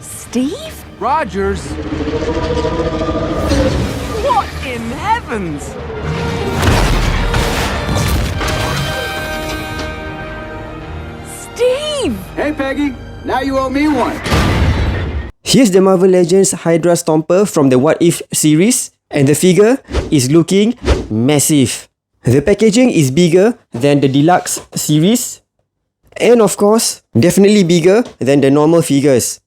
Steve? Rogers? What in heavens? Steve! Hey, Peggy. Now you owe me one. Here's the Marvel Legends Hydra Stomper from the What If series, and the figure is looking massive. The packaging is bigger than the Deluxe series, and of course, definitely bigger than the normal figures.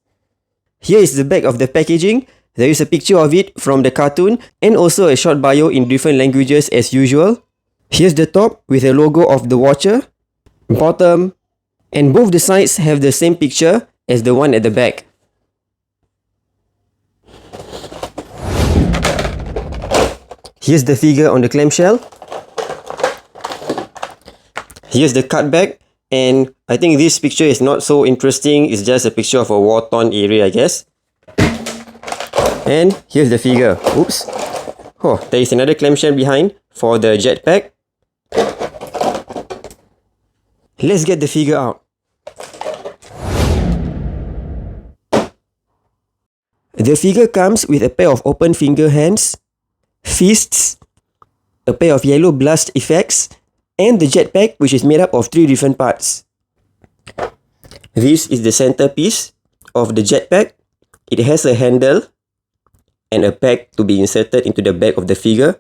Here is the back of the packaging. There is a picture of it from the cartoon and also a short bio in different languages as usual. Here's the top with a logo of the Watcher, bottom, and both the sides have the same picture as the one at the back. Here's the figure on the clamshell. Here's the cut back, and I think this picture is not so interesting. It's just a picture of a war-torn area, I guess. And here's the figure. Oops. Oh, there is another clamshell behind for the jetpack. Let's get the figure out. The figure comes with a pair of open finger hands, fists, a pair of yellow blast effects, and the jetpack, which is made up of 3 different parts. This is the centerpiece of the jetpack. It has a handle and a peg to be inserted into the back of the figure.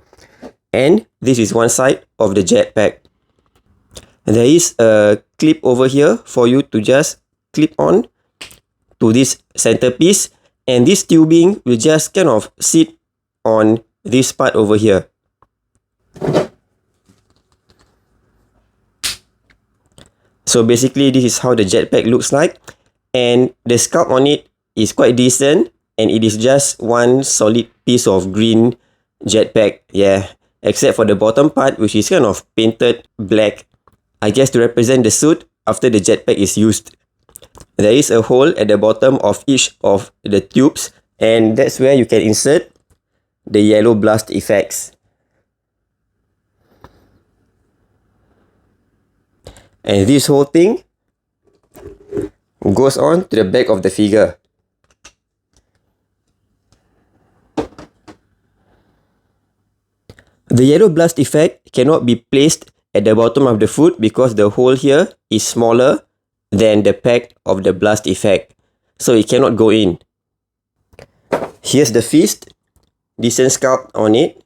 And this is one side of the jetpack. There is a clip over here for you to just clip on to this centerpiece, and this tubing will just kind of sit on this part over here. So basically, this is how the jetpack looks like, and the sculpt on it is quite decent, and it is just one solid piece of green jetpack, yeah, except for the bottom part, which is kind of painted black, I guess to represent the suit after the jetpack is used. There is a hole at the bottom of each of the tubes, and that's where you can insert the yellow blast effects. And this whole thing goes on to the back of the figure. The yellow blast effect cannot be placed at the bottom of the foot because the hole here is smaller than the peg of the blast effect, so it cannot go in. Here's the fist, decent sculpt on it.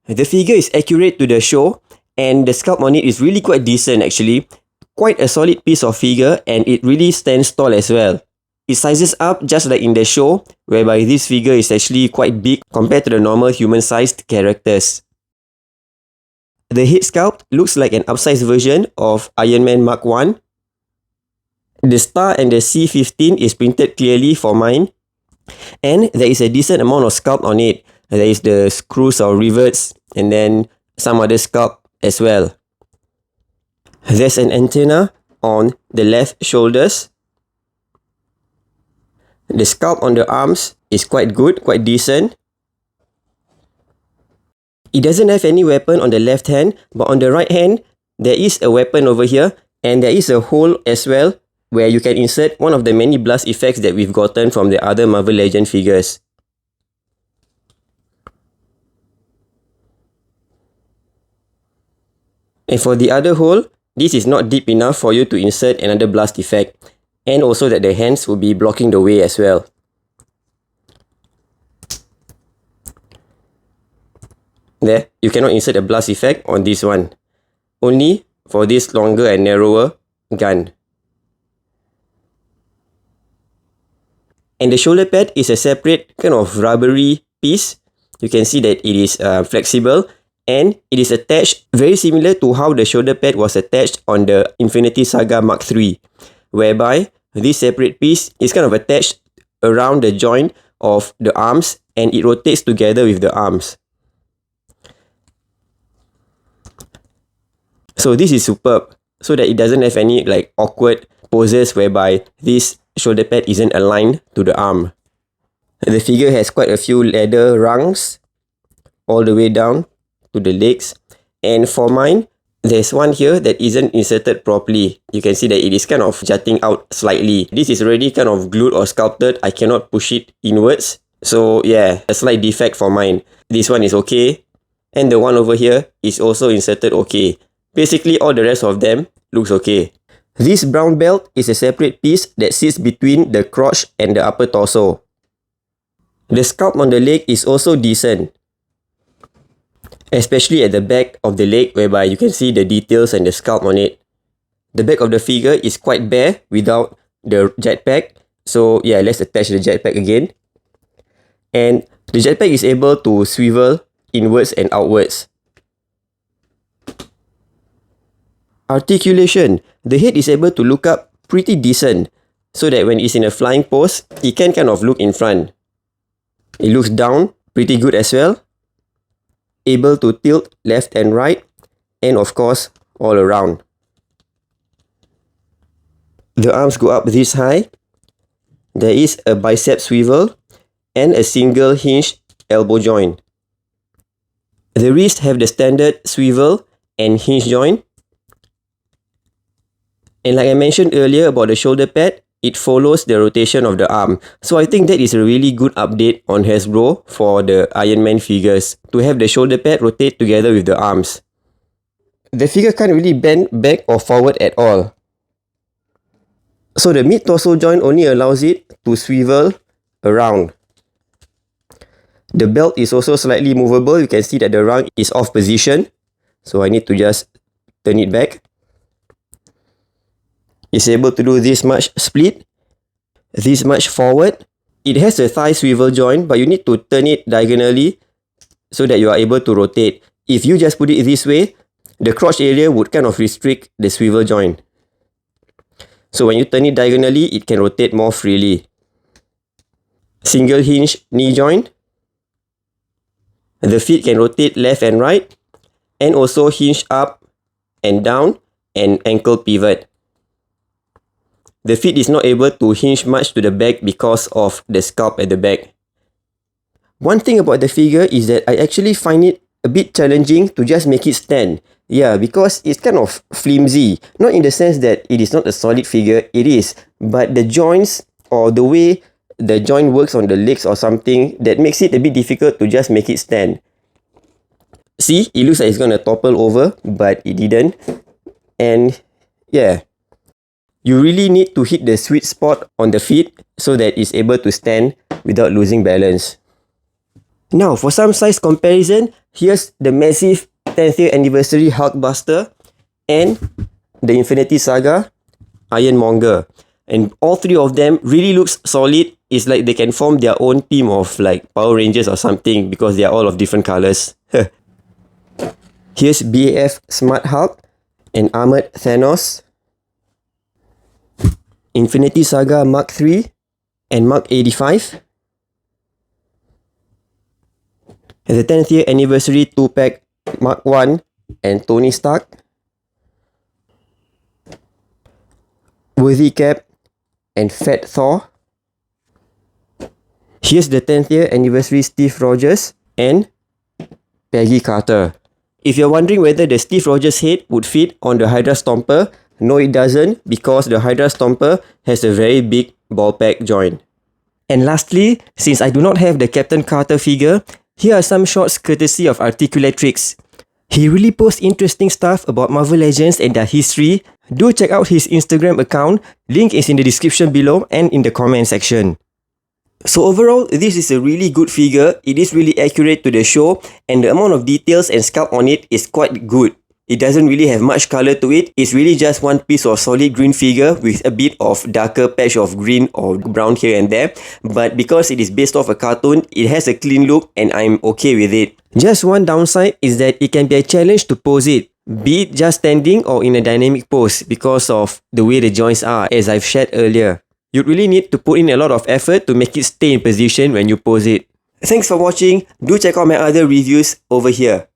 The figure is accurate to the show, and the sculpt on it is really quite decent actually. Quite a solid piece of figure, and it really stands tall as well. It sizes up just like in the show, whereby this figure is actually quite big compared to the normal human-sized characters. The head sculpt looks like an upsized version of Iron Man Mark 1. The star and the C-15 is printed clearly for mine, and there is a decent amount of sculpt on it. There is the screws or rivets, and then some other sculpt as well. There's an antenna on the left shoulders. The sculpt on the arms is quite good, quite decent. It doesn't have any weapon on the left hand, but on the right hand, there is a weapon over here, and there is a hole as well where you can insert one of the many blast effects that we've gotten from the other Marvel Legends figures. And for the other hole, this is not deep enough for you to insert another blast effect, and also that the hands will be blocking the way as well. There, you cannot insert a blast effect on this one. Only for this longer and narrower gun. And the shoulder pad is a separate kind of rubbery piece. You can see that it is flexible, and it is attached very similar to how the shoulder pad was attached on the Infinity Saga Mark III, whereby this separate piece is kind of attached around the joint of the arms, and it rotates together with the arms. So this is superb, so that it doesn't have any like awkward poses whereby this shoulder pad isn't aligned to the arm. The figure has quite a few leather rungs all the way down to the legs, and for mine, There's one here that isn't inserted properly. You can see that it is kind of jutting out slightly. This is already kind of glued or sculpted. I cannot push it inwards. So yeah, a slight defect for mine. This one is okay. And the one over here is also inserted okay. Basically all the rest of them looks okay. This brown belt is a separate piece that sits between the crotch and the upper torso. The sculpt on the leg is also decent, especially at the back of the leg whereby you can see the details and the sculpt on it. The back of the figure is quite bare without the jetpack. So yeah, let's attach the jetpack again. And the jetpack is able to swivel inwards and outwards. Articulation. The head is able to look up pretty decent, so that when it's in a flying pose, it can kind of look in front. It looks down pretty good as well. Able to tilt left and right, and of course all around. The arms go up this high. There is a bicep swivel and a single hinged elbow joint. The wrists have the standard swivel and hinge joint. And like I mentioned earlier about the shoulder pad, it follows the rotation of the arm. So I think that is a really good update on Hasbro for the Iron Man figures, to have the shoulder pad rotate together with the arms. The figure can't really bend back or forward at all. So the mid-torso joint only allows it to swivel around. The belt is also slightly movable. You can see that the rung is off position. So I need to just turn it back. It's able to do this much split, this much forward. It has a thigh swivel joint, but you need to turn it diagonally so that you are able to rotate. If you just put it this way, the crotch area would kind of restrict the swivel joint. So when you turn it diagonally, it can rotate more freely. Single hinge knee joint. The feet can rotate left and right, and also hinge up and down, and ankle pivot. The feet is not able to hinge much to the back because of the sculpt at the back. One thing about the figure is that I actually find it a bit challenging to just make it stand. Yeah, because it's kind of flimsy. Not in the sense that it is not a solid figure, it is. But the joints, or the way the joint works on the legs or something, that makes it a bit difficult to just make it stand. See, it looks like it's gonna topple over, but it didn't. And yeah, you really need to hit the sweet spot on the feet so that it's able to stand without losing balance. Now, for some size comparison, here's the massive 10th year anniversary Hulkbuster and the Infinity Saga Ironmonger. And all three of them really looks solid. It's like they can form their own team of like Power Rangers or something because they are all of different colors. Here's BAF Smart Hulk and Armored Thanos. Infinity Saga Mark III and Mark 85. And the 10th year anniversary 2-pack Mark I and Tony Stark. Worthy Cap and Fat Thor. Here's the 10th year anniversary Steve Rogers and Peggy Carter. If you're wondering whether the Steve Rogers head would fit on the Hydra Stomper, no it doesn't, because the Hydra Stomper has a very big ball pack joint. And lastly, since I do not have the Captain Carter figure, here are some shots courtesy of Articulatrix. He really posts interesting stuff about Marvel Legends and their history. Do check out his Instagram account, link is in the description below and in the comment section. So overall, this is a really good figure. It is really accurate to the show, and the amount of details and sculpt on it is quite good. It doesn't really have much color to it. It's really just one piece of solid green figure with a bit of darker patch of green or brown here and there. But because it is based off a cartoon, it has a clean look and I'm okay with it. Just one downside is that it can be a challenge to pose it, be it just standing or in a dynamic pose because of the way the joints are, as I've shared earlier. You'd really need to put in a lot of effort to make it stay in position when you pose it. Thanks for watching. Do check out my other reviews over here.